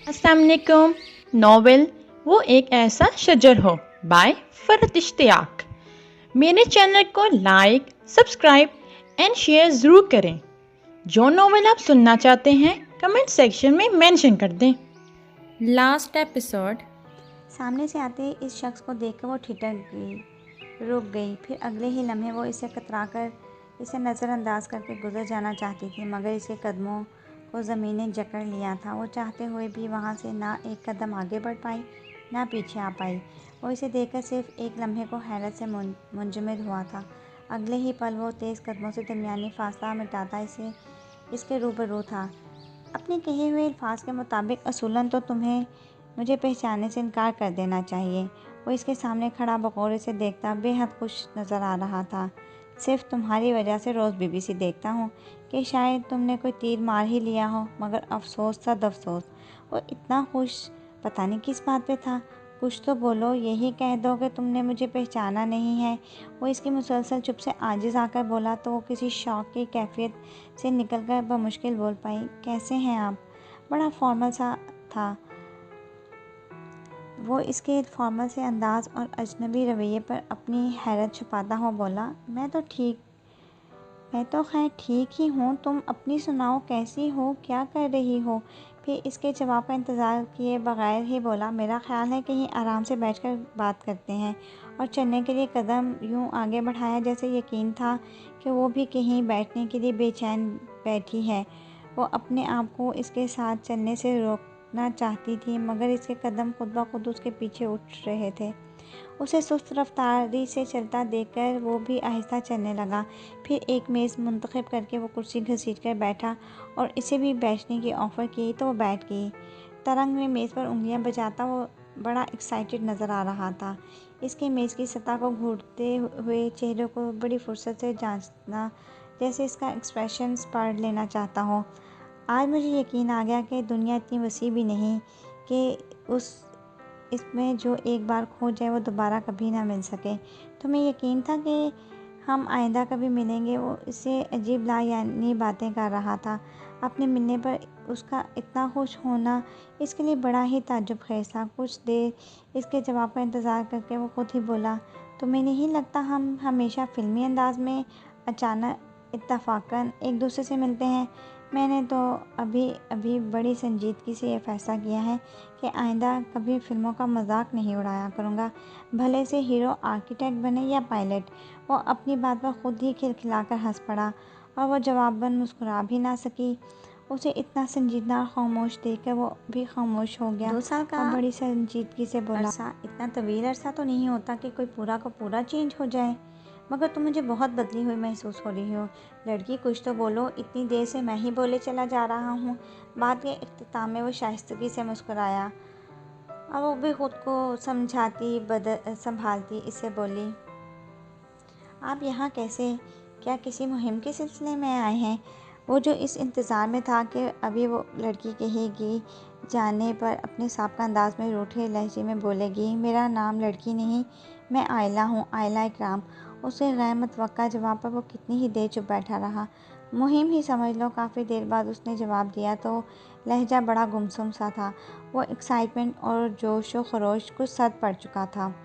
अस्सलाम वालेकुम। नॉवेल वो एक ऐसा शजर हो बाय फरहत इश्तियाक। मेरे चैनल को लाइक, सब्सक्राइब एंड शेयर ज़रूर करें। जो नॉवेल आप सुनना चाहते हैं कमेंट सेक्शन में मेंशन कर दें। Last episode. सामने से आते ही इस शख्स को देखकर वो ठिठक गई, रुक गई। फिर अगले ही लम्हे वो इसे कतराकर इसे नज़रअंदाज करके गुजर जाना चाहती थी, मगर इसके कदमों को ज़मीन ने जकड़ लिया था। वो चाहते हुए भी वहाँ से ना एक कदम आगे बढ़ पाई, ना पीछे आ पाई। वो इसे देखकर सिर्फ एक लम्हे को हैरत से मुंजमद हुआ था। अगले ही पल वो तेज़ कदमों से दरमियानी फासला मिटाता इसके रूबरू था। अपने कहे हुए अल्फाज के मुताबिक असूलन तो तुम्हें मुझे पहचानने से इनकार कर देना चाहिए। वो इसके सामने खड़ा बगौर से देखता बेहद खुश नज़र आ रहा था। सिर्फ तुम्हारी वजह से रोज़ बीबीसी देखता हूँ कि शायद तुमने कोई तीर मार ही लिया हो, मगर अफसोस सद अफसोस। वो इतना खुश पता नहीं किस बात पे था। कुछ तो बोलो, यही कह दो कि तुमने मुझे पहचाना नहीं है। वो इसकी मुसलसल चुप से आजिज़ आकर बोला तो वो किसी शौक की कैफियत से निकलकर बमुश्किल बोल पाई, कैसे हैं आप? बड़ा फॉर्मल सा था वो। इसके फॉर्मल से अंदाज़ और अजनबी रवैये पर अपनी हैरत छुपाता हुआ बोला, मैं तो खैर ठीक ही हूँ। तुम अपनी सुनाओ, कैसी हो, क्या कर रही हो? फिर इसके जवाब का इंतज़ार किए बगैर ही बोला, मेरा ख्याल है कहीं आराम से बैठकर बात करते हैं। और चलने के लिए कदम यूँ आगे बढ़ाया जैसे यकीन था कि वो भी कहीं बैठने के लिए बेचैन बैठी है। वो अपने आप को इसके साथ चलने से रोकना चाहती थी, मगर इसके कदम खुद ब खुद उसके पीछे उठ रहे थे। उसे सुस्त रफ्तारी से चलता देखकर वो भी आहिस्ता चलने लगा। फिर एक मेज़ मुंतखब करके वो कुर्सी घसीट कर बैठा और इसे भी बैठने की ऑफ़र की तो वो बैठ गई। तरंग में मेज़ पर उंगलियां बजाता वो बड़ा एक्साइटेड नज़र आ रहा था। इसके मेज़ की सतह को घूरते हुए चेहरे को बड़ी फुर्सत से जांचना, जैसे इसका एक्सप्रेशंस पढ़ लेना चाहता हो। आज मुझे यकीन आ गया कि दुनिया इतनी वसी भी नहीं कि इसमें जो एक बार खो जाए वो दोबारा कभी ना मिल सके। तुम्हें यकीन था कि हम आइंदा कभी मिलेंगे? वो इससे अजीब लायानी बातें कर रहा था। अपने मिलने पर उसका इतना खुश होना इसके लिए बड़ा ही ताज्जुब खेज था। कुछ देर इसके जवाब का इंतज़ार करके वो खुद ही बोला, तुम्हें नहीं लगता हम हमेशा फ़िल्मी अंदाज में अचानक इत्तफ़ाक़न एक दूसरे से मिलते हैं? मैंने तो अभी अभी बड़ी संजीदगी से ये फ़ैसला किया है कि आइंदा कभी फ़िल्मों का मजाक नहीं उड़ाया करूँगा, भले से हीरो आर्किटेक्ट बने या पायलट। वो अपनी बात पर खुद ही खिलखिलाकर हंस पड़ा और वो जवाबन मुस्कुरा भी ना सकी। उसे इतना संजीदा और खामोश देखकर वो भी खामोश हो गया। 2 साल का और बड़ी संजीदगी से बोला, अरसा इतना तवील अरसा तो नहीं होता कि कोई पूरा का पूरा चेंज हो जाए, मगर तुम मुझे बहुत बदली हुई महसूस हो रही हो। लड़की कुछ तो बोलो, इतनी देर से मैं ही बोले चला जा रहा हूँ। बात के इख्तिताम में वो शाइस्तगी से मुस्कुराया और वो भी खुद को संभालती इससे बोली, आप यहाँ कैसे? क्या किसी मुहिम के सिलसिले में आए हैं? वो जो इस इंतज़ार में था कि अभी वो लड़की कहेगी, जाने पर अपने साबका अंदाज में रूठे लहजे में बोलेगी, मेरा नाम लड़की नहीं, मैं आयला हूँ, आयला इकराम। उसे गैर मुतवक्का जवाब पर वो कितनी ही देर चुप बैठा रहा। मुहिम ही समझ लो। काफ़ी देर बाद उसने जवाब दिया तो लहजा बड़ा गुमसुम सा था। वो एक्साइटमेंट और जोश व खरोश कुछ सद पड़ चुका था।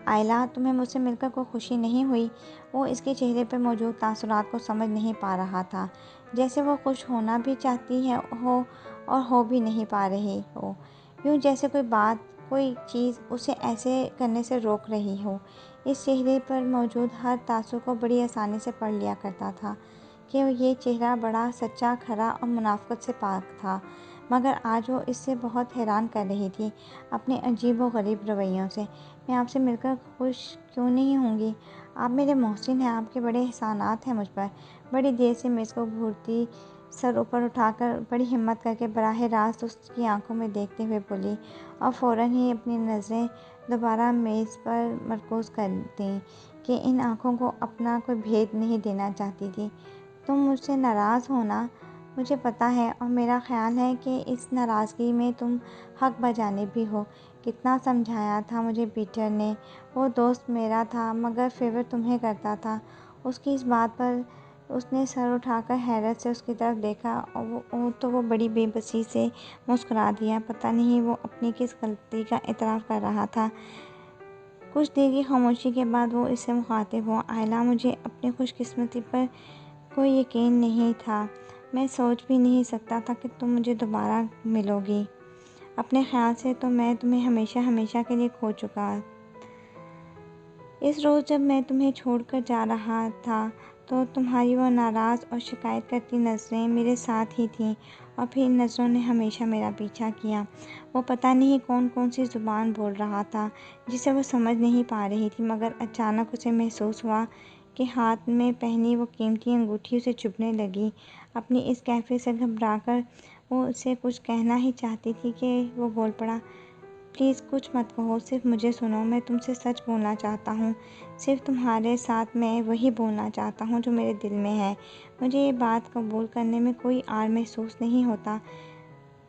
आयला, तुम्हें मुझसे मिलकर कोई खुशी नहीं हुई? वो इसके चेहरे पर मौजूद तासुरात को समझ नहीं पा रहा था, जैसे वो खुश होना भी चाहती है हो और हो भी नहीं पा रही हो। यूँ जैसे कोई बात, कोई चीज़ उसे ऐसे करने से रोक रही हो। इस चेहरे पर मौजूद हर तासुर को बड़ी आसानी से पढ़ लिया करता था कि ये चेहरा बड़ा सच्चा, खरा और मुनाफ़क़त से पाक था, मगर आज वो इससे बहुत हैरान कर रही थी अपने अजीब व गरीब रवैयों से। मैं आपसे मिलकर खुश क्यों नहीं होंगी? आप मेरे मोहसिन हैं, आपके बड़े एहसानात हैं मुझ पर। बड़ी देर से मेज़ को घूरती सर ऊपर उठाकर बड़ी हिम्मत करके बराह रास्त उसकी आंखों में देखते हुए बोली और फ़ौरन ही अपनी नज़रें दोबारा मेज़ पर मरकूज़ कर दी कि इन आँखों को अपना कोई भेद नहीं देना चाहती थी। तुम मुझसे नाराज़ हो ना? मुझे पता है और मेरा ख़्याल है कि इस नाराज़गी में तुम हक़ बजाने भी हो। कितना समझाया था मुझे पीटर ने। वो दोस्त मेरा था, मगर फ़ेवर तुम्हें करता था। उसकी इस बात पर उसने सर उठाकर हैरत से उसकी तरफ देखा और वो बड़ी बेबसी से मुस्कुरा दिया। पता नहीं वो अपनी किस गलती का इतराफ़ कर रहा था। कुछ देर की खामोशी के बाद वो इससे मुखातिब हुआ। आयला, मुझे अपनी खुशकिस्मती पर कोई यकीन नहीं था। मैं सोच भी नहीं सकता था कि तुम मुझे दोबारा मिलोगी। अपने ख्याल से तो मैं तुम्हें हमेशा हमेशा के लिए खो चुका। इस रोज़ जब मैं तुम्हें छोड़कर जा रहा था तो तुम्हारी वो नाराज़ और शिकायत करती नज़रें मेरे साथ ही थीं और फिर इन नज़रों ने हमेशा मेरा पीछा किया। वो पता नहीं कौन कौन सी ज़ुबान बोल रहा था जिसे वो समझ नहीं पा रही थी, मगर अचानक उसे महसूस हुआ कि हाथ में पहनी वो कीमती अंगूठी उसे चुभने लगी। अपनी इस कैफियत से घबराकर वो उसे कुछ कहना ही चाहती थी कि वो बोल पड़ा, प्लीज़ कुछ मत कहो, सिर्फ मुझे सुनो। मैं तुमसे सच बोलना चाहता हूँ। सिर्फ तुम्हारे साथ मैं वही बोलना चाहता हूँ जो मेरे दिल में है। मुझे ये बात कबूल करने में कोई आर महसूस नहीं होता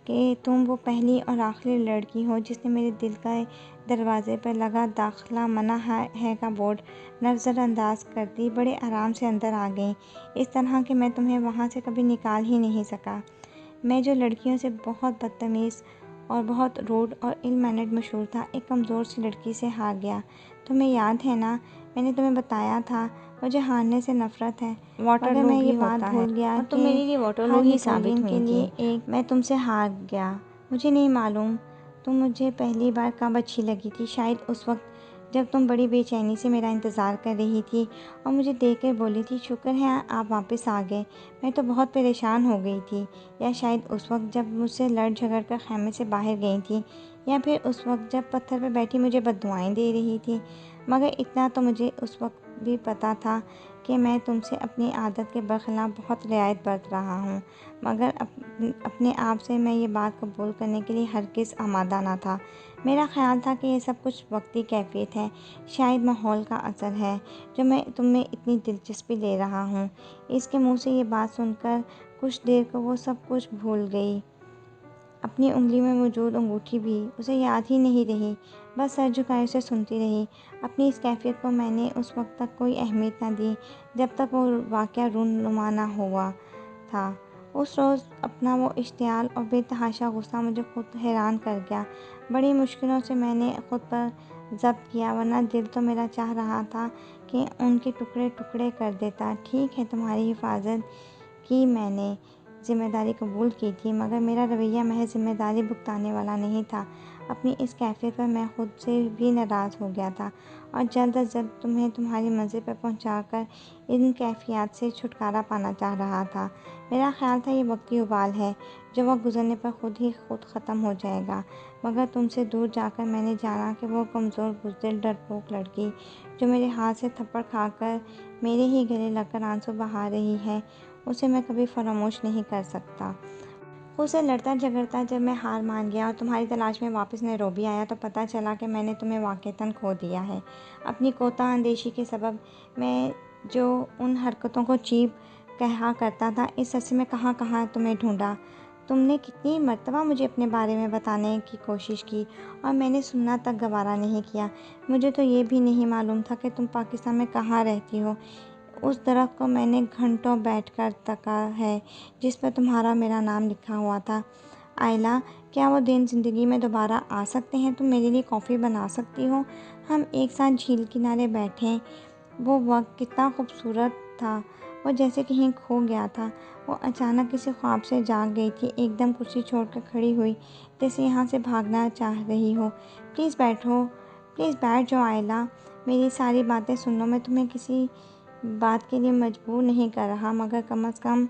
कि तुम वो पहली और आखिरी लड़की हो जिसने मेरे दिल का दरवाज़े पर लगा दाखिला मना है का बोर्ड नज़रअंदाज कर दी। बड़े आराम से अंदर आ गई, इस तरह कि मैं तुम्हें वहाँ से कभी निकाल ही नहीं सका। मैं जो लड़कियों से बहुत बदतमीज़ और बहुत रूड और इल मैनर्ड मशहूर था, एक कमज़ोर सी लड़की से हार गया। तुम्हें याद है ना, मैंने तुम्हें बताया था मुझे हारने से नफ़रत है, मगर मैं ये बात भूल गया और तुम कि मेरे लिए वाटरलू हर ही एक साबित के हुई लिए थी। एक मैं तुमसे हार गया। मुझे नहीं मालूम तुम मुझे पहली बार कब अच्छी लगी थी, शायद उस वक्त जब तुम बड़ी बेचैनी से मेरा इंतज़ार कर रही थी और मुझे देखकर बोली थी, शुक्र है आप वापस आ गए, मैं तो बहुत परेशान हो गई थी। या शायद उस वक्त जब मुझसे लड़ झगड़ कर खैमे से बाहर गई थी, या फिर उस वक्त जब पत्थर पर बैठी मुझे बद्दुआएं दे रही थी। मगर इतना तो मुझे उस वक्त भी पता था कि मैं तुमसे अपनी आदत के बरखिलाफ़ बहुत रियायत बरत रहा हूँ, मगर अपने आप से मैं ये बात कबूल करने के लिए हरगिज़ आमादा ना था। मेरा ख़्याल था कि ये सब कुछ वक्ती कैफियत है, शायद माहौल का असर है जो मैं तुम्हें इतनी दिलचस्पी ले रहा हूँ। इसके मुँह से ये बात सुनकर कुछ देर को वो सब कुछ भूल गई। अपनी उंगली में मौजूद अंगूठी भी उसे याद ही नहीं रही, बस सर झुकाए उसे सुनती रही। अपनी इस कैफियत को मैंने उस वक्त तक कोई अहमियत न दी जब तक वो वाक़या रूनुमा ना हुआ था। उस रोज़ अपना वो इश्तियाल और बेतहाशा गुस्सा मुझे खुद हैरान कर गया। बड़ी मुश्किलों से मैंने खुद पर ज़ब्त किया, वरना दिल तो मेरा चाह रहा था कि उनके टुकड़े टुकड़े कर देता। ठीक है, तुम्हारी हिफाजत की मैंने ज़िम्मेदारी कबूल की थी, मगर मेरा रवैया महज ज़िम्मेदारी भुगताने वाला नहीं था। अपनी इस कैफियत पर मैं खुद से भी नाराज़ हो गया था और जल्द अज जल्द तुम्हें तुम्हारी मंजिल पर पहुंचाकर इन कैफियत से छुटकारा पाना चाह रहा था। मेरा ख्याल था ये वक्ती उबाल है जो वक्त गुजरने पर खुद ख़त्म हो जाएगा, मगर तुमसे दूर जाकर मैंने जाना कि वो कमज़ोर बुज़दिल डरपोक लड़की जो मेरे हाथ से थप्पड़ खाकर मेरे ही गले लगकर आंसू बहा रही है, उसे मैं कभी फरामोश नहीं कर सकता। उससे लड़ता झगड़ता जब मैं हार मान गया और तुम्हारी तलाश में वापस नैरोबी आया तो पता चला कि मैंने तुम्हें वाक़ईतन खो दिया है। अपनी कोता अंदेशी के सबब मैं जो उन हरकतों को चीप कहा करता था, इस अरसे में कहाँ कहाँ तुम्हें ढूंढा। तुमने कितनी मर्तबा मुझे अपने बारे में बताने की कोशिश की और मैंने सुनना तक गवारा नहीं किया। मुझे तो ये भी नहीं मालूम था कि तुम पाकिस्तान में कहाँ रहती हो। उस दरख्त को मैंने घंटों बैठकर तका है जिस पर तुम्हारा मेरा नाम लिखा हुआ था। आयला, क्या वो दिन ज़िंदगी में दोबारा आ सकते हैं? तुम मेरे लिए कॉफ़ी बना सकती हो? हम एक साथ झील किनारे बैठें। वो वक्त कितना खूबसूरत था। वो जैसे कहीं खो गया था। वो अचानक किसी ख्वाब से जाग गई थी, एकदम कुर्सी छोड़कर खड़ी हुई जैसे यहाँ से भागना चाह रही हो। प्लीज़ बैठो, प्लीज़ बैठ जाओ आयला, मेरी सारी बातें सुन लो। मैं तुम्हें किसी बात के लिए मजबूर नहीं कर रहा, मगर कम से कम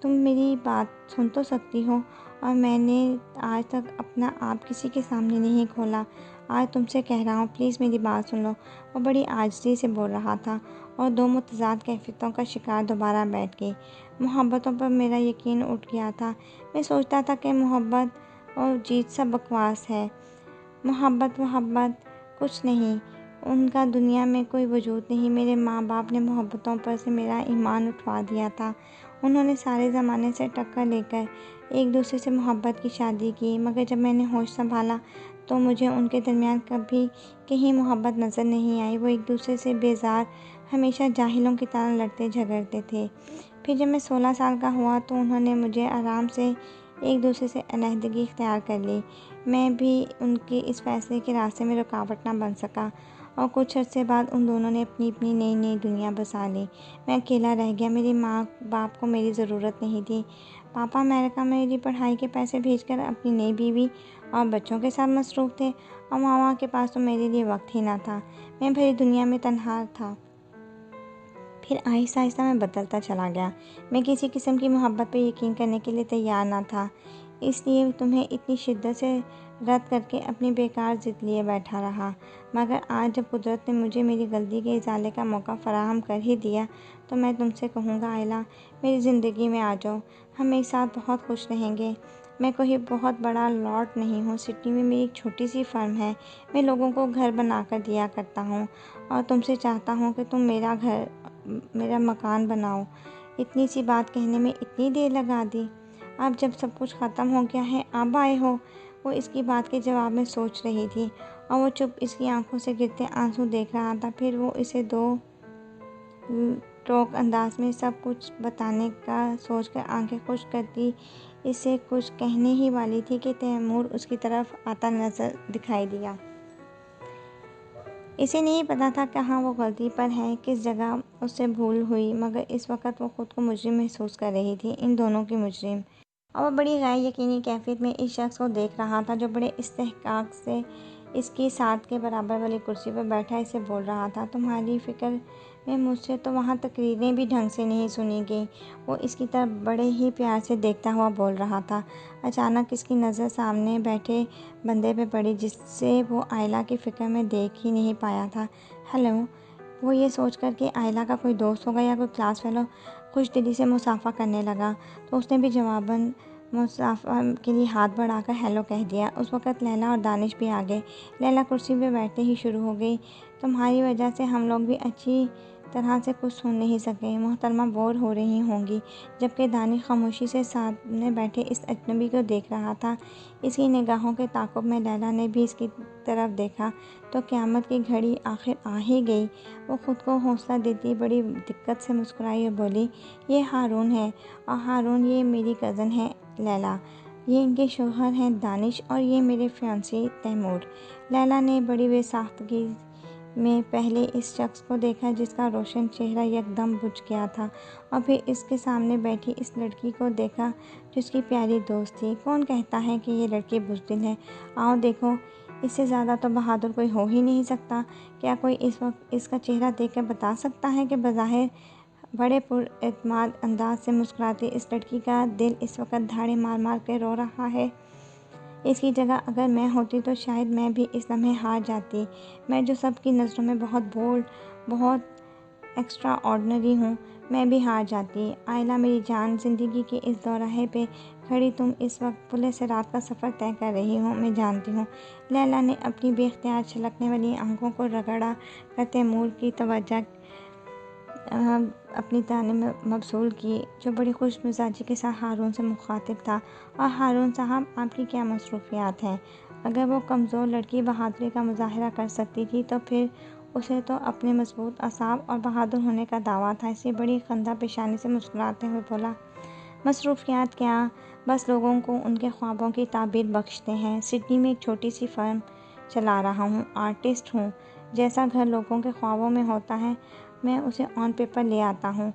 तुम मेरी बात सुन तो सकती हो। और मैंने आज तक अपना आप किसी के सामने नहीं खोला। आज तुमसे कह रहा हूँ, प्लीज़ मेरी बात सुन लो। वो बड़ी आजिज़ी से बोल रहा था और दो मुतज़ाद कैफियतों का शिकार दोबारा बैठ गई। मोहब्बतों पर मेरा यकीन उठ गया था। मैं सोचता था कि मोहब्बत और जीत सब बकवास है। मोहब्बत कुछ नहीं, उनका दुनिया में कोई वजूद नहीं। मेरे माँ बाप ने मोहब्बतों पर से मेरा ईमान उठवा दिया था। उन्होंने सारे ज़माने से टक्कर लेकर एक दूसरे से मोहब्बत की शादी की, मगर जब मैंने होश संभाला तो मुझे उनके दरमियान कभी कहीं मोहब्बत नज़र नहीं आई। वो एक दूसरे से बेजार हमेशा जाहिलों की तरह लड़ते झगड़ते थे। फिर जब मैं 16 साल का हुआ तो उन्होंने मुझे आराम से एक दूसरे से अलहदगी इख्तियार कर ली। मैं भी उनके इस फैसले के रास्ते में रुकावट ना बन सका और कुछ अर्से बाद उन दोनों ने अपनी अपनी नई नई दुनिया बसा ली। मैं अकेला रह गया। मेरी माँ बाप को मेरी ज़रूरत नहीं थी। पापा अमेरिका में मेरी पढ़ाई के पैसे भेजकर अपनी नई बीवी और बच्चों के साथ मसरूफ़ थे और मामा के पास तो मेरे लिए वक्त ही ना था। मैं भरी दुनिया में तन्हा था। फिर आहिस्ता आहिस्ता मैं बदलता चला गया। मैं किसी किस्म की मोहब्बत पर यकीन करने के लिए तैयार ना था, इसलिए तुम्हें इतनी शिद्दत से रद्द करके अपनी बेकार ज़िद लिए बैठा रहा। मगर आज जब कुदरत ने मुझे मेरी गलती के इजाले का मौका फ़राहम कर ही दिया तो मैं तुमसे कहूँगा, आयला, मेरी ज़िंदगी में आ जाओ। हम एक साथ बहुत खुश रहेंगे। मैं कोई बहुत बड़ा लॉर्ड नहीं हूँ। सिडनी में मेरी एक छोटी सी फर्म है। मैं लोगों को घर बना कर दिया करता हूँ और तुमसे चाहता हूँ कि तुम मेरा मकान बनाओ। इतनी सी बात कहने में इतनी देर लगा दी। अब जब सब कुछ ख़त्म हो गया है, अब आए हो। वो इसकी बात के जवाब में सोच रही थी और वो चुप इसकी आंखों से गिरते आंसू देख रहा था। फिर वो इसे दो टोक अंदाज में सब कुछ बताने का सोचकर आंखें खुश करती इसे कुछ कहने ही वाली थी कि तैमूर उसकी तरफ आता नजर दिखाई दिया। इसे नहीं पता था कहाँ वो गलती पर है, किस जगह उससे भूल हुई, मगर इस वक्त वो खुद को मुजरिम महसूस कर रही थी, इन दोनों की मुजरिम। और वह बड़ी गैर यकीनी कैफियत में इस शख्स को देख रहा था जो बड़े इस्तेहकाक से इसकी साथ के बराबर वाली कुर्सी पर बैठा इसे बोल रहा था, तुम्हारी फ़िक्र में मुझसे तो वहाँ तकरीरें भी ढंग से नहीं सुनी गई। वो इसकी तरफ बड़े ही प्यार से देखता हुआ बोल रहा था। अचानक इसकी नज़र सामने बैठे बंदे पे पड़ी जिससे वो आयला की फ़िक्र में देख ही नहीं पाया था। हेलो। वो ये सोचकर कि आयला का कोई दोस्त होगा या कोई क्लास फेलो खुश दिली से मुसाफा करने लगा तो उसने भी जवाबन मुसाफा के लिए हाथ बढ़ाकर हेलो कह दिया। उस वक़्त लैला और दानिश भी आ गए। लैला कुर्सी पे बैठते ही शुरू हो गई, तुम्हारी वजह से हम लोग भी अच्छी तरह से कुछ सुन नहीं सके। मोहतरमा बोर हो रही होंगी। जबकि दानिश खामोशी से सामने बैठे इस अजनबी को देख रहा था। इसकी निगाहों के ताक़ुब में लैला ने भी इसकी तरफ देखा तो क़यामत की घड़ी आखिर आ ही गई। वो ख़ुद को हौसला देती बड़ी दिक्कत से मुस्कुराई और बोली, ये हारून है और हारून ये मेरी कज़न है लैला, ये इनके शौहर हैं दानिश और ये मेरे फियांसी तैमूर। लैला ने बड़ी बेसाख्तगी में पहले इस शख्स को देखा जिसका रोशन चेहरा यकदम बुझ गया था और फिर इसके सामने बैठी इस लड़की को देखा जिसकी प्यारी दोस्त थी। कौन कहता है कि ये लड़की बुज़दिल है? आओ देखो, इससे ज़्यादा तो बहादुर कोई हो ही नहीं सकता। क्या कोई इस वक्त इसका चेहरा देखकर बता सकता है कि बज़ाहिर बड़े पुरएतमाद अंदाज से मुस्कुराती इस लड़की का दिल इस वक्त धाड़े मार मार के रो रहा है? इसकी जगह अगर मैं होती तो शायद मैं भी इस लम्हे हार जाती। मैं जो सबकी नज़रों में बहुत बोल्ड, बहुत एक्स्ट्रा ऑर्डिनरी हूँ, मैं भी हार जाती। आयला मेरी जान, ज़िंदगी के इस दौराहे पे खड़ी तुम इस वक्त पुलिस से रात का सफ़र तय कर रही हो, मैं जानती हूँ। लैला ने अपनी बेख्तियार छलकने वाली आंखों को रगड़ा कर तैमूर की तवज्जो अपनी ताने मबसूल की, जो बड़ी खुश मिजाजी के साथ हारून से मुखातिब था। और हारून साहब, आपकी क्या मसरूफियात हैं? अगर वो कमज़ोर लड़की बहादुरी का मुजाहरा कर सकती थी तो फिर उसे तो अपने मजबूत असाब और बहादुर होने का दावा था। इसे बड़ी खंदा पेशानी से मुस्कुराते हुए बोला, मसरूफियात क्या, बस लोगों को उनके ख्वाबों की ताबीर बख्शते हैं। सिडनी में एक छोटी सी फर्म चला रहा हूँ, आर्टिस्ट हूँ। जैसा घर लोगों के ख्वाबों में होता है मैं उसे ऑन पेपर ले आता हूँ।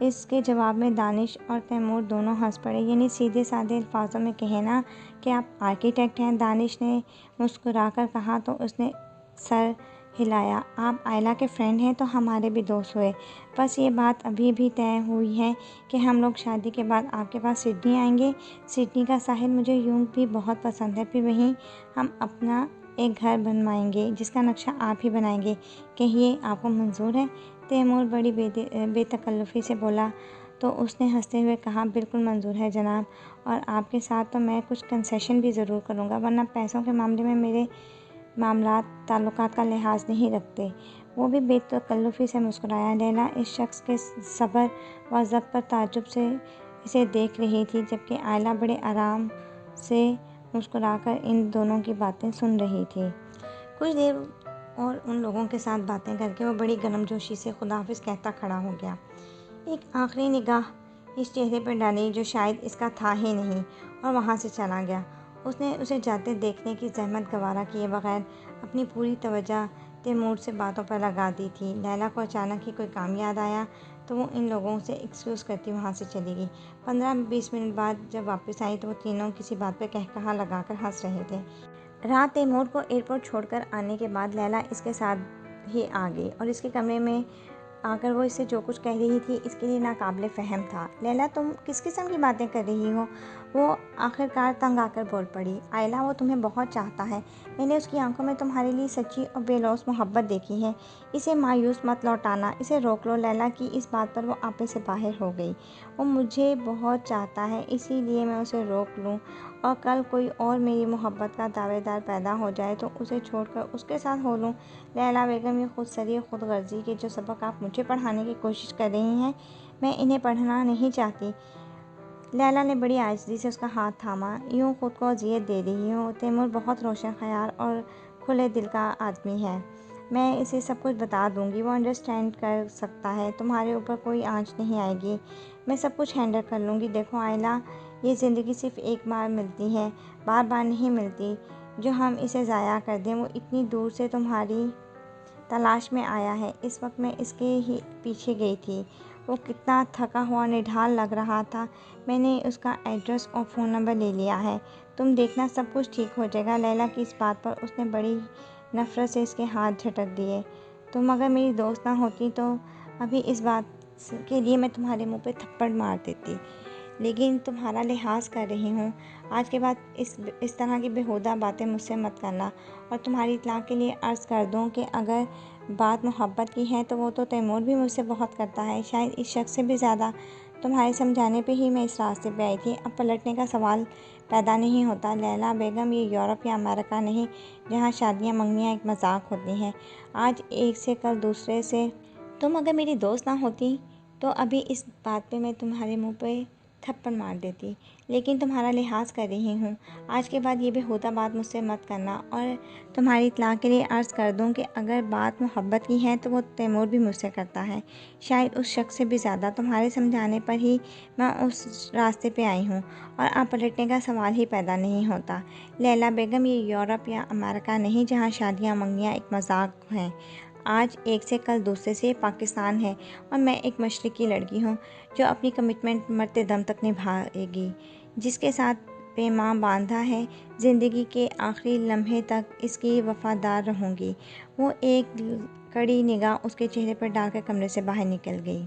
इसके जवाब में दानिश और तैमूर दोनों हंस पड़े। यानी सीधे साधे अल्फाजों में कहना कि आप आर्किटेक्ट हैं? दानिश ने मुस्कुराकर कहा तो उसने सर हिलाया। आप आयला के फ्रेंड हैं तो हमारे भी दोस्त हुए। बस ये बात अभी भी तय हुई है कि हम लोग शादी के बाद आपके पास सिडनी आएंगे। सिडनी का साहिल मुझे यूं भी बहुत पसंद है। फिर वहीं हम अपना एक घर बनवाएंगे जिसका नक्शा आप ही बनाएंगे। कहिए, आपको मंजूर है? तैमूर बड़ी बेतकल्लुफ़ी से बोला तो उसने हंसते हुए कहा, बिल्कुल मंजूर है जनाब, और आपके साथ तो मैं कुछ कंसेशन भी ज़रूर करूँगा, वरना पैसों के मामले में मेरे मामलात ताल्लुकात का लिहाज नहीं रखते। वो भी बेतकल्लुफ़ी से मुस्कुराया। लैला इस शख्स के सब्र व ज़ब्त पर ताज्जुब से इसे देख रही थी, जबकि आयला बड़े आराम से मुस्कुराकर इन दोनों की बातें सुन रही थी। कुछ देर और उन लोगों के साथ बातें करके वो बड़ी गर्मजोशी से खुदाफिज कहता खड़ा हो गया। एक आखिरी निगाह इस चेहरे पर डाली जो शायद इसका था ही नहीं, और वहाँ से चला गया। उसने उसे जाते देखने की जहमत गवारा किए बगैर अपनी पूरी तवज्जो तैमूर से बातों पर लगा दी थी। लैला को अचानक ही कोई काम याद आया तो वो इन लोगों से एक्सक्यूज़ करती वहाँ से चली गई। 15-20 मिनट बाद जब वापस आई तो वो तीनों किसी बात पर कहकहा लगाकर हंस रहे थे। रात तैमूर को एयरपोर्ट छोड़कर आने के बाद लैला इसके साथ ही आ गई और इसके कमरे में आकर वो इससे जो कुछ कह रही थी इसके लिए नाकाबिले फ़हम था। लैला, तुम किस किस्म की बातें कर रही हो? वो आखिरकार तंग आकर बोल पड़ी। आयला, वो तुम्हें बहुत चाहता है। मैंने उसकी आंखों में तुम्हारे लिए सच्ची और बेलौस मोहब्बत देखी है। इसे मायूस मत लौटाना, इसे रोक लो। लैला की इस बात पर वो आपे से बाहर हो गई। वो मुझे बहुत चाहता है, इसीलिए मैं उसे रोक लूँ और कल कोई और मेरी मोहब्बत का दावेदार पैदा हो जाए तो उसे छोड़कर उसके साथ हो लूँ। लैला बेगम, ये खुदसरी और खुदगर्जी के जो सबक आप मुझे पढ़ाने की कोशिश कर रही हैं, मैं इन्हें पढ़ना नहीं चाहती। लैला ने बड़ी आजिज़ी से उसका हाथ थामा। यूँ खुद को अज़ियत दे रही हूँ। तैमूर बहुत रोशन ख़याल और खुले दिल का आदमी है। मैं इसे सब कुछ बता दूँगी, वो अंडरस्टैंड कर सकता है। तुम्हारे ऊपर कोई आँच नहीं आएगी। मैं सब कुछ हैंडल कर लूँगी। देखो आयला, ये ज़िंदगी सिर्फ एक बार मिलती है, बार बार नहीं मिलती। जो हम इसे ज़ाया कर दें, वो इतनी दूर से तुम्हारी तलाश में आया है। इस वक्त मैं इसके ही पीछे गई थी। वो कितना थका हुआ निढाल लग रहा था। मैंने उसका एड्रेस और फ़ोन नंबर ले लिया है। तुम देखना, सब कुछ ठीक हो जाएगा। लैला की इस बात पर उसने बड़ी नफ़रत से इसके हाथ झटक दिए। तुम अगर मेरी दोस्त ना होती तो अभी इस बात के लिए मैं तुम्हारे मुंह पे थप्पड़ मार देती, लेकिन तुम्हारा लिहाज कर रही हूँ। आज के बाद इस तरह की बेहुदा बातें मुझसे मत करना। और तुम्हारी इत्तला के लिए अर्ज़ कर दूँ कि अगर बात मोहब्बत की है तो वो तो तैमूर भी मुझसे बहुत करता है, शायद इस शख्स से भी ज़्यादा। तुम्हारे समझाने पे ही मैं इस रास्ते पे आई थी। अब पलटने का सवाल पैदा नहीं होता। लैला बेगम, ये यूरोप या अमेरिका नहीं जहाँ शादियाँ मंगनियाँ एक मजाक होती हैं। आज एक से कल दूसरे से। तुम अगर मेरी दोस्त ना होती तो अभी इस बात पे मैं तुम्हारे मुंह पे थप्पड़ मार देती, लेकिन तुम्हारा लिहाज कर रही हूँ। आज के बाद ये बेहुदा बात मुझसे मत करना। और तुम्हारी इत्तला के लिए अर्ज़ कर दूँ कि अगर बात मोहब्बत की है तो वो तैमूर भी मुझसे करता है, शायद उस शख्स से भी ज़्यादा। तुम्हारे समझाने पर ही मैं उस रास्ते पे आई हूँ और अब पलटने का सवाल ही पैदा नहीं होता। लैला बेगम, ये यूरोप या अमेरिका नहीं जहाँ शादियाँ मंगनियाँ एक मजाक हैं। आज एक से कल दूसरे से पाकिस्तान है और मैं एक मशरक़ी लड़की हूँ जो अपनी कमिटमेंट मरते दम तक निभाएगी, जिसके साथ पैमां बांधा है। ज़िंदगी के आखिरी लम्हे तक इसकी वफ़ादार रहूँगी। वो एक कड़ी निगाह उसके चेहरे पर डालकर कमरे से बाहर निकल गई।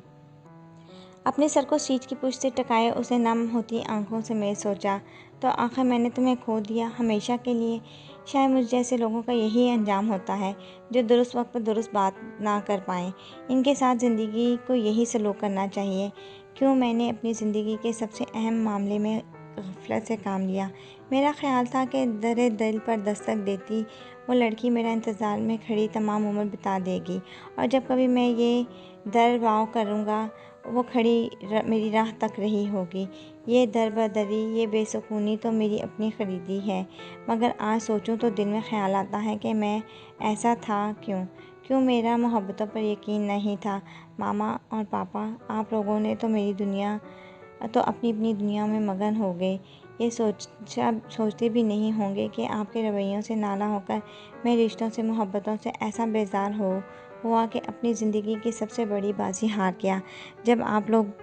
अपने सर को सीट की पुष्ट से टकाए उसे नम होती आंखों से मैं सोचा, तो आखिर मैंने तुम्हें खो दिया हमेशा के लिए। शायद मुझ जैसे लोगों का यही अंजाम होता है जो दुरुस्त वक्त पर दुरुस्त बात ना कर पाएँ। इनके साथ ज़िंदगी को यही सलूक करना चाहिए। क्यों मैंने अपनी ज़िंदगी के सबसे अहम मामले में गफलत से काम लिया। मेरा ख्याल था कि दरे दिल पर दस्तक देती वो लड़की मेरा इंतज़ार में खड़ी तमाम उम्र बिता देगी, और जब कभी मैं ये दर वाव करूँगा वो खड़ी मेरी राह तक रही होगी। ये दरबदरी, ये बेसुकूनी तो मेरी अपनी ख़रीदी है। मगर आज सोचूं तो दिल में ख्याल आता है कि मैं ऐसा था क्यों मेरा मोहब्बतों पर यकीन नहीं था। मामा और पापा, आप लोगों ने तो मेरी दुनिया तो अपनी अपनी दुनिया में मगन हो गए। ये सोचते भी नहीं होंगे कि आपके रवैयों से नाला होकर मैं रिश्तों से मोहब्बतों से ऐसा बेजार हुआ कि अपनी ज़िंदगी की सबसे बड़ी बाजी हार गया। जब आप लोग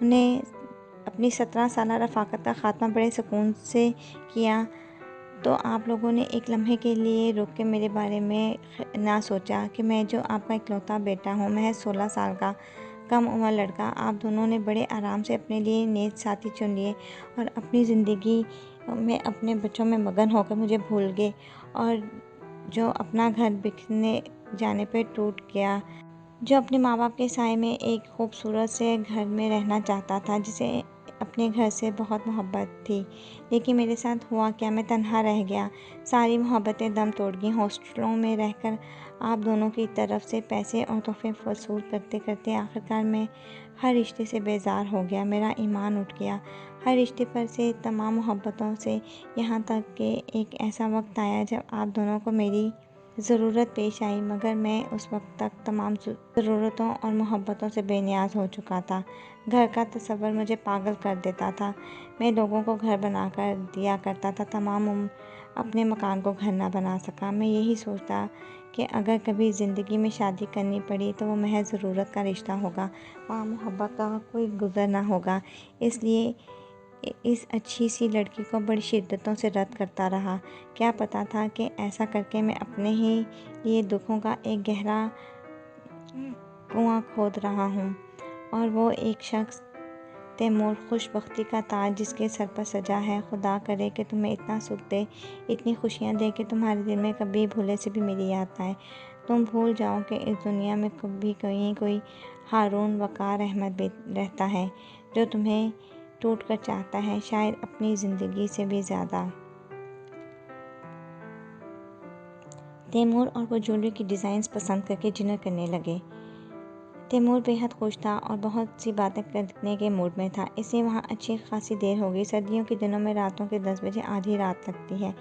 ने अपनी 17 साल रफ़ाकत का ख़ात्मा बड़े सुकून से किया तो आप लोगों ने एक लम्हे के लिए रुक के मेरे बारे में ना सोचा कि मैं जो आपका इकलौता बेटा हूँ, महज 16 साल का कम उम्र लड़का, आप दोनों ने बड़े आराम से अपने लिए नेक साथी चुन लिए और अपनी ज़िंदगी में अपने बच्चों में मगन होकर मुझे भूल गए। और जो अपना घर बिखरने जाने पे टूट गया, जो अपने माँ बाप के साए में एक खूबसूरत से घर में रहना चाहता था, जिसे अपने घर से बहुत मोहब्बत थी, लेकिन मेरे साथ हुआ क्या, मैं तन्हा रह गया। सारी मोहब्बतें दम तोड़ गईं। हॉस्टलों में रहकर आप दोनों की तरफ से पैसे और तोहफे वसूल करते करते आखिरकार मैं हर रिश्ते से बेजार हो गया। मेरा ईमान उठ गया हर रिश्ते पर से, तमाम मोहब्बतों से, यहाँ तक कि एक ऐसा वक्त आया जब आप दोनों को मेरी ज़रूरत पेश आई, मगर मैं उस वक्त तक तमाम ज़रूरतों और मोहब्बतों से बेनियाज हो चुका था। घर का तस्वर मुझे पागल कर देता था। मैं लोगों को घर बनाकर दिया करता था, तमाम उम्र अपने मकान को घर ना बना सका। मैं यही सोचता कि अगर कभी ज़िंदगी में शादी करनी पड़ी तो वो महज ज़रूरत का रिश्ता होगा, वहाँ मोहब्बत का कोई गुज़र ना होगा। इसलिए इस अच्छी सी लड़की को बड़ी शिद्दतों से रद्द करता रहा। क्या पता था कि ऐसा करके मैं अपने ही लिए दुखों का एक गहरा कुआं खोद रहा हूँ। और वो एक शख्स, तैमूर, खुशबख्ती का ताज जिसके सर पर सजा है। खुदा करे कि तुम्हें इतना सुख दे, इतनी खुशियाँ दे कि तुम्हारे दिल में कभी भूले से भी मेरी याद ना आए। तुम भूल जाओ कि इस दुनिया में कभी कहीं कोई हारून वक़ार अहमद भी रहता है, जो तुम्हें टूट कर चाहता है, शायद अपनी ज़िंदगी से भी ज़्यादा। तैमूर और वो ज्वेलरी की डिज़ाइंस पसंद करके डिनर करने लगे। तैमूर बेहद खुश था और बहुत सी बातें करने के मूड में था। इसलिए वहाँ अच्छी खासी देर हो गई। सर्दियों के दिनों में रातों के 10 बजे आधी रात लगती है।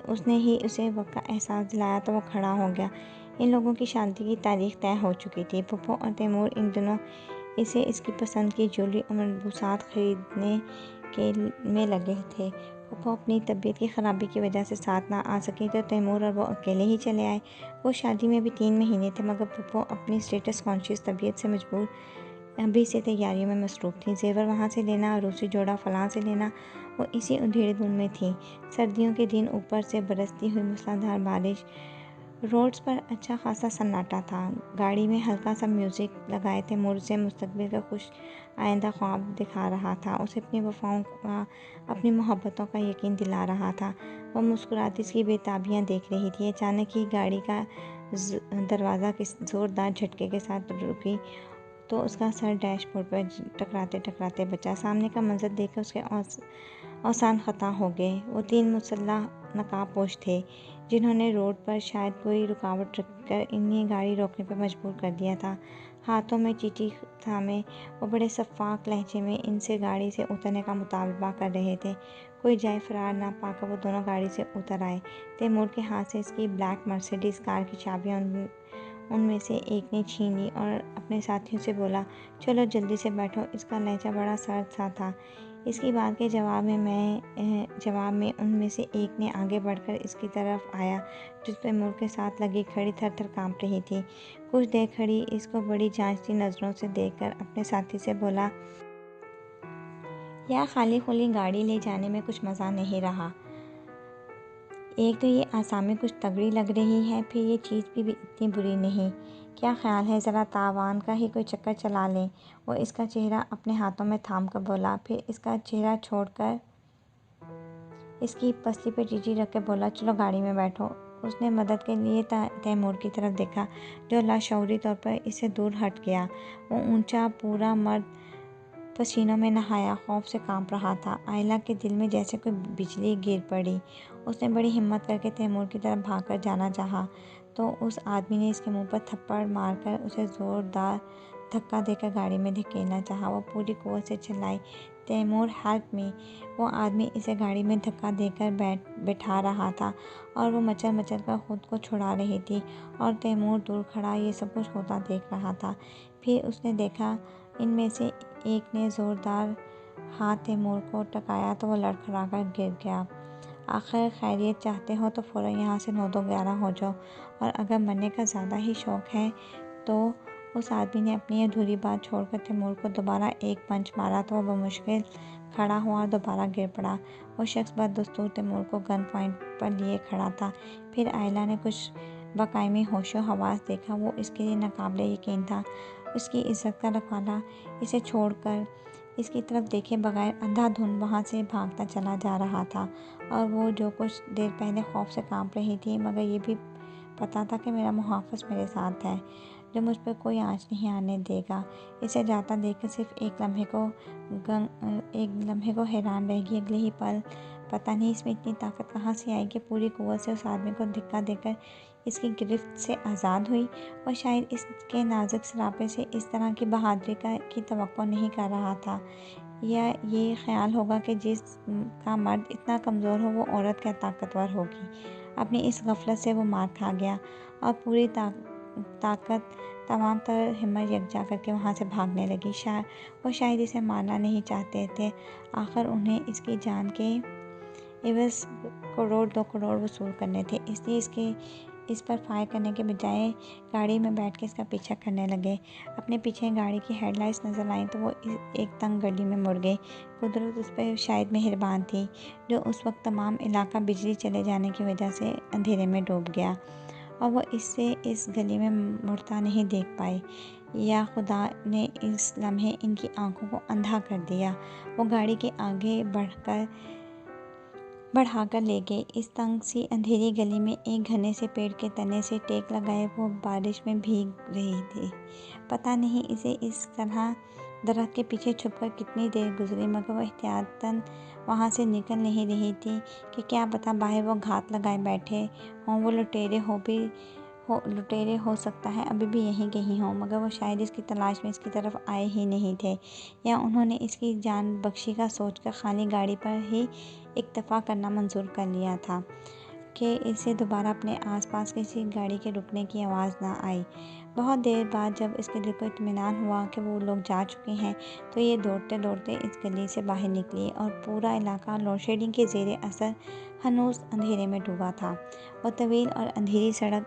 उसने ही उसे वक्त का एहसास दिलाया तो वो खड़ा हो गया। इन लोगों की शादी की तारीख तय हो चुकी थी। पप्पू और तैमूर इन दिनों इसे इसकी पसंद की ज्वेलरी और मलबूसात खरीदने के में लगे थे। पप्पू अपनी तबीयत की ख़राबी की वजह से साथ ना आ सकी तो तैमूर और वो अकेले ही चले आए। वो शादी में भी 3 महीने थे, मगर पप्पू अपनी स्टेटस कॉन्शियस तबीयत से मजबूर अभी से तैयारियों में मसरूफ़ थी। जेवर वहाँ से लेना, रूसी जोड़ा फलां से लेना, वो इसी उधेड़ धुन में थी। सर्दियों के दिन, ऊपर से बरसती हुई मूसलाधार बारिश। रोड्स पर अच्छा खासा सन्नाटा था। गाड़ी में हल्का सा म्यूज़िक लगाए थे। मोर से मुस्तकबिल का खुश आइंदा ख्वाब दिखा रहा था। उसे अपनी वफ़ाओं का, अपनी मोहब्बतों का यकीन दिला रहा था। वह मुस्कुराती इसकी बेताबियाँ देख रही थी। अचानक ही गाड़ी का दरवाज़ा किस ज़ोरदार झटके के साथ रुकी तो उसका सर डैशबोर्ड पर टकराते टकराते बचा। सामने का मंजर देखकर उसके औसान ख़ता हो गए। वो 3 मुसल्लह नकाबपोश थे, जिन्होंने रोड पर शायद कोई रुकावट रखकर इन्हें गाड़ी रोकने पर मजबूर कर दिया था। हाथों में चीटी थामे वो बड़े शफ़ाक लहजे में इनसे गाड़ी से उतरने का मुतालबा कर रहे थे। कोई जाए फरार ना पाकर वो दोनों गाड़ी से उतर आए। तैमूर के हाथ से इसकी ब्लैक मर्सिडीज़ कार की चाबियाँ उनमें से एक ने छीन ली और अपने साथियों से बोला, चलो जल्दी से बैठो। इसका लहजा बड़ा सर्द सा था। इसकी बात के जवाब में उनमें से एक ने आगे बढ़कर इसकी तरफ आया, जो तैमूर के साथ लगी खड़ी थर थर काँप रही थी। कुछ देर खड़ी इसको बड़ी जांचती नज़रों से देखकर अपने साथी से बोला, यार, खाली खुली गाड़ी ले जाने में कुछ मज़ा नहीं रहा। एक तो ये आसामी कुछ तगड़ी लग रही है, फिर ये चीज़ भी इतनी बुरी नहीं। क्या ख्याल है ज़रा तावान का ही कोई चक्कर चला लें? वो इसका चेहरा अपने हाथों में थाम कर बोला, फिर इसका चेहरा छोड़कर इसकी पसली पे चींटी रख के बोला, चलो गाड़ी में बैठो। उसने मदद के लिए तैमूर की तरफ देखा, जो लाशऊरी तौर पर इससे दूर हट गया। वो ऊंचा पूरा मर्द पसीनों में नहाया खौफ से कांप रहा था। आयला के दिल में जैसे कोई बिजली गिर पड़ी। उसने बड़ी हिम्मत करके तैमूर की तरफ भागकर जाना चाहा तो उस आदमी ने इसके मुंह पर थप्पड़ मारकर उसे ज़ोरदार धक्का देकर गाड़ी में धकेलना चाहा। वो पूरी कुव्वत से चिल्लाई, तैमूर, हेल्प मी। वो आदमी इसे गाड़ी में धक्का देकर बैठा रहा था और वो मचल मचल कर खुद को छुड़ा रही थी और तैमूर दूर खड़ा ये सब कुछ होता देख रहा था। फिर उसने देखा इनमें से एक ने ज़ोरदार हाथ तैमूर को टकाया तो वो लड़खड़ा कर गिर गया। आखिर खैरियत चाहते हो तो फ़ौरन यहाँ से 9-2-11 हो जाओ, और अगर मरने का ज़्यादा ही शौक़ है तो। उस आदमी ने अपनी अधूरी बात छोड़कर तैमूर को दोबारा एक पंच मारा तो वह बमुश्किल खड़ा हुआ और दोबारा गिर पड़ा। वो शख्स बदस्तूर तैमूर को गन पॉइंट पर लिए खड़ा था। फिर आयला ने कुछ बाकायमी होशो हवास देखा। वो इसके लिए नाकाबिले यकीन था। उसकी इज्जत का रखवाला इसे छोड़कर इसकी तरफ देखे बगैर अंधाधुंध वहाँ से भागता चला जा रहा था। और वो जो कुछ देर पहले खौफ से कांप रही थी, मगर ये भी पता था कि मेरा मुहाफ़िज़ मेरे साथ है, जो मुझ पर कोई आँच नहीं आने देगा। इसे जाता देखकर सिर्फ एक लम्हे को हैरान रहेगी। अगले ही पल पता नहीं इसमें इतनी ताकत कहाँ से आई कि पूरी कुव्वत से उस आदमी को धक्का देकर इसकी गिरफ्त से आज़ाद हुई। और शायद इसके नाजुक सरापे से इस तरह की बहादुरी की तवक्को नहीं कर रहा था, या ये ख्याल होगा कि जिसका मर्द इतना कमज़ोर हो वो औरत क्या ताकतवर होगी। अपनी इस गफलत से वो मार खा गया और पूरी ताकत तमाम तर हिम्मत यकजा करके वहाँ से भागने लगी। वो शायद इसे मारना नहीं चाहते थे। आखिर उन्हें इसकी जान के एवज करोड़ 2 करोड़ वसूल करने थे, इसलिए इस पर फायर करने के बजाय गाड़ी में बैठ के इसका पीछा करने लगे। अपने पीछे गाड़ी की हेडलाइट्स नज़र आई तो वो एक तंग गली में मुड़ गई। कुदरत उस पर शायद मेहरबान थी, जो उस वक्त तमाम इलाका बिजली चले जाने की वजह से अंधेरे में डूब गया और वो इस गली में मुड़ता नहीं देख पाई, या खुदा ने इस लम्हे इनकी आंखों को अंधा कर दिया। वो गाड़ी के आगे बढ़ाकर ले गए। इस तंग सी अंधेरी गली में एक घने से पेड़ के तने से टेक लगाए वो बारिश में भीग रही थी। पता नहीं इसे इस तरह दरख्त के पीछे छुपकर कितनी देर गुजरी, मगर वो एहतियातन वहाँ से निकल नहीं रही थी कि क्या पता बाहर वो घात लगाए बैठे हों। वो लुटेरे हो सकता है अभी भी यहीं कहीं हों, मगर वो शायद इसकी तलाश में इसकी तरफ आए ही नहीं थे, या उन्होंने इसकी जान बख्शी का सोचकर खाली गाड़ी पर ही इक्तफा करना मंजूर कर लिया था कि इसे दोबारा अपने आसपास किसी गाड़ी के रुकने की आवाज़ ना आई। बहुत देर बाद जब इसके दिल को इत्मीनान हुआ कि वो लोग जा चुके हैं, तो ये दौड़ते दौड़ते इस गली से बाहर निकली और पूरा इलाका लोड शेडिंग के ज़ेरे असर हनूस अंधेरे में डूबा था। वो तवील और अंधेरी सड़क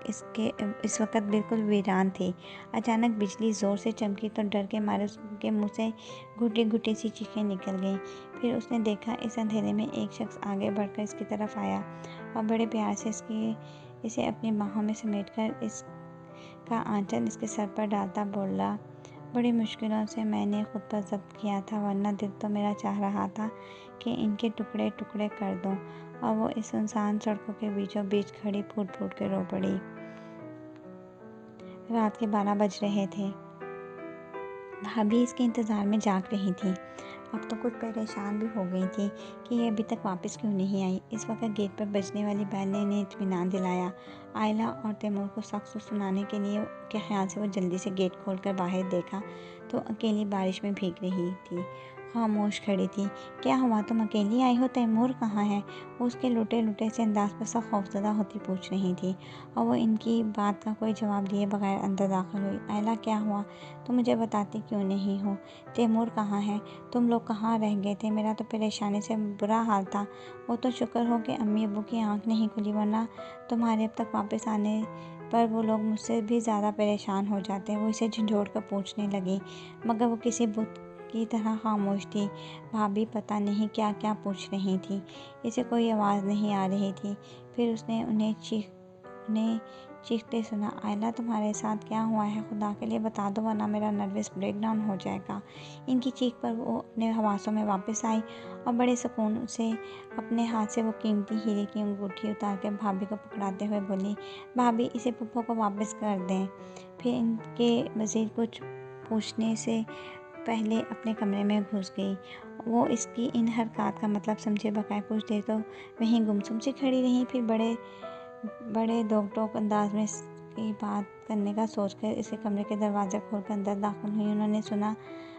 इस वक्त बिल्कुल वीरान थी। अचानक बिजली ज़ोर से चमकी तो डर के मारे उसके मुँह से घुटी घुटी सी चीखें निकल गईं। फिर उसने देखा इस अंधेरे में एक शख्स आगे बढ़कर इसकी तरफ आया और बड़े प्यार से इसे अपनी बाहों में समेटकर इसका आंचल इसके सर पर डालता बोला, बड़ी मुश्किलों से मैंने खुद पर जब्त किया था, वरना दिल तो मेरा चाह रहा था कि इनके टुकड़े टुकड़े कर दूं। और वो इस सुनसान सड़कों के बीचों बीच खड़ी फूट फूट के रो पड़ी। रात के 12 बज रहे थे। भाभी इसके इंतज़ार में जाग रही थी। अब तो कुछ परेशान भी हो गई थी कि ये अभी तक वापस क्यों नहीं आई। इस वक्त गेट पर बजने वाली बैल ने इन्हें इत्मीनान दिलाया। आयला और तैमूर को सख्त सुनाने के लिए के ख्याल से वो जल्दी से गेट खोलकर बाहर देखा तो अकेली बारिश में भीग रही थी, खामोश खड़ी थी। क्या हुआ, तुम अकेली आई हो? तैमूर कहाँ है? वो उसके लुटे लुटे से अंदाज पर सब खौफजदा होती पूछ रही थी और वो इनकी बात का कोई जवाब दिए बगैर अंदर दाखिल हुई। आयला, क्या हुआ? तुम मुझे बताती क्यों नहीं हो? तैमूर कहाँ है? तुम लोग कहाँ रह गए थे? मेरा तो परेशानी से बुरा हाल था। वो तो शुक्र हो कि अम्मी अब्बू की आँख नहीं खुली, वरना तुम्हारे अब तक वापस आने पर वो लोग मुझसे भी ज़्यादा परेशान हो जाते। वो इसे झंझोड़ कर पूछने लगी, मगर वो किसी बुत की तरह खामोश थी। भाभी पता नहीं क्या क्या पूछ रही थी, इसे कोई आवाज़ नहीं आ रही थी। फिर उसने उन्हें चीखते सुना, आयला तुम्हारे साथ क्या हुआ है? खुदा के लिए बता दो, वरना मेरा नर्वस ब्रेकडाउन हो जाएगा। इनकी चीख पर वो अपने हवासों में वापस आई और बड़े सुकून से अपने हाथ से वो कीमती हीरे की अंगूठी उतार कर भाभी को पकड़ाते हुए बोली, भाभी इसे पुप्पो को वापस कर दें। फिर इनके मज़ीद कुछ पूछने से पहले अपने कमरे में घुस गई। वो इसकी इन हरकत का मतलब समझे बगैर कुछ देर तो वहीं गुमसुम सी खड़ी रही। फिर बड़े दोक टोक अंदाज में इसकी बात करने का सोचकर इसे कमरे के दरवाज़ा खोलकर अंदर दाखिल हुई। उन्होंने सुना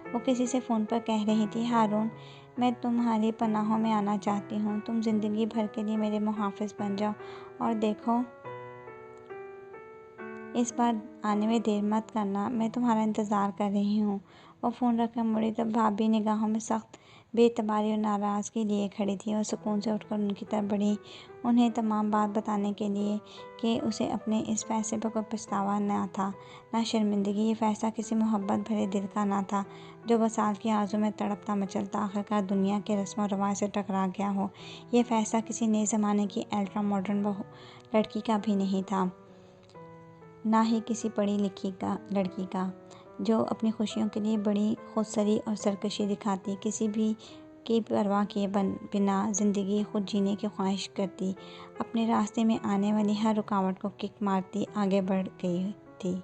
वो किसी से फ़ोन पर कह रही थी, हारून, मैं तुम्हारी पनाहों में आना चाहती हूँ। तुम ज़िंदगी भर के लिए मेरे मुहाफ़िज़ बन जाओ और देखो, इस बार आने में देर मत करना, मैं तुम्हारा इंतज़ार कर रही हूँ। वो फ़ोन रखकर मुड़ी तब भाभी निगाहों में सख्त बेतबारी और नाराज़गी लिए खड़ी थी और सुकून से उठकर उनकी तरफ बढ़ी, उन्हें तमाम बात बताने के लिए कि उसे अपने इस फैसले पर कोई पछतावा न था, ना शर्मिंदगी। ये फ़ैसला किसी मोहब्बत भरे दिल का ना था जो बसाल की आरज़ू में तड़पता मचलता आखिरकार दुनिया के रस्म व रवाज से टकरा गया हो। ये फ़ैसला किसी नए ज़माने की अल्ट्रा मॉडर्न लड़की का भी नहीं था, ना ही किसी पढ़ी लिखी लड़की का जो अपनी खुशियों के लिए बड़ी खुदसरी और सरकशी दिखाती, किसी भी की परवाह किए बिना ज़िंदगी खुद जीने की ख्वाहिश करती, अपने रास्ते में आने वाली हर रुकावट को किक मारती आगे बढ़ गई थी।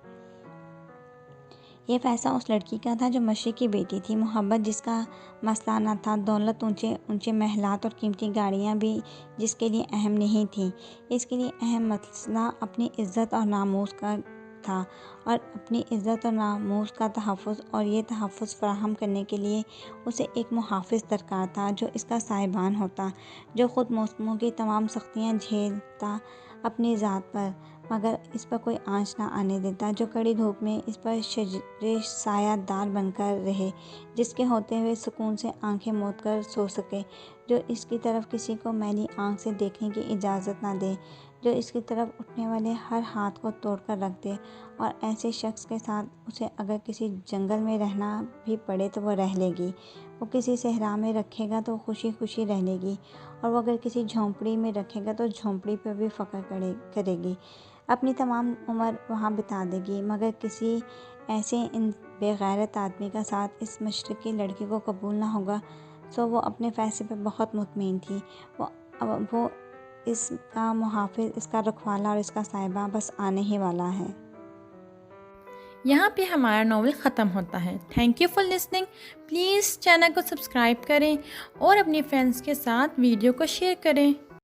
ये फैसला उस लड़की का था जो मशरिक़ की बेटी थी, मोहब्बत जिसका मसला न था, दौलत, ऊंचे ऊंचे महलात और कीमती गाड़ियाँ भी जिसके लिए अहम नहीं थीं। इसके लिए अहम मसला अपनी इज़्ज़त और नामूस का था, और अपनी इज़्ज़त और नामूस का तहफ़्फ़ुज़ और ये तहफ़्फ़ुज़ फ़राहम करने के लिए उसे एक मुहाफ़िज़ दरकार था जो इसका साहिबान होता, जो ख़ुद मौसमों की तमाम सख्तियाँ झेलता, अपनी ज़ात पर, मगर इस पर कोई आँच ना आने देता, जो कड़ी धूप में इस पर शजरे सायादार बनकर रहे, जिसके होते हुए सुकून से आंखें मूंद कर सो सके, जो इसकी तरफ किसी को मैली आँख से देखने की इजाज़त ना दे, जो इसकी तरफ उठने वाले हर हाथ को तोड़ कर रख दे, और ऐसे शख्स के साथ उसे अगर किसी जंगल में रहना भी पड़े तो वो रह लेगी। वो किसी सहरा में रखेगा तो खुशी खुशी रह लेगी, और वो अगर किसी झोंपड़ी में रखेगा तो झोंपड़ी पर भी फ़ख्र करेगी, अपनी तमाम उम्र वहाँ बिता देगी, मगर किसी ऐसे इन बेगैरत आदमी का साथ इस मशरक़ी लड़की को कबूल ना होगा। सो वो अपने फ़ैसले पे बहुत मुतमईन थी। वो इसका मुहाफ़िज़, इसका रखवाला और इसका साहिबा बस आने ही वाला है। यहाँ पे हमारा नॉवल ख़त्म होता है। Thank you for listening. Please channel को सब्सक्राइब करें और अपने फ्रेंड्स के साथ वीडियो को शेयर करें।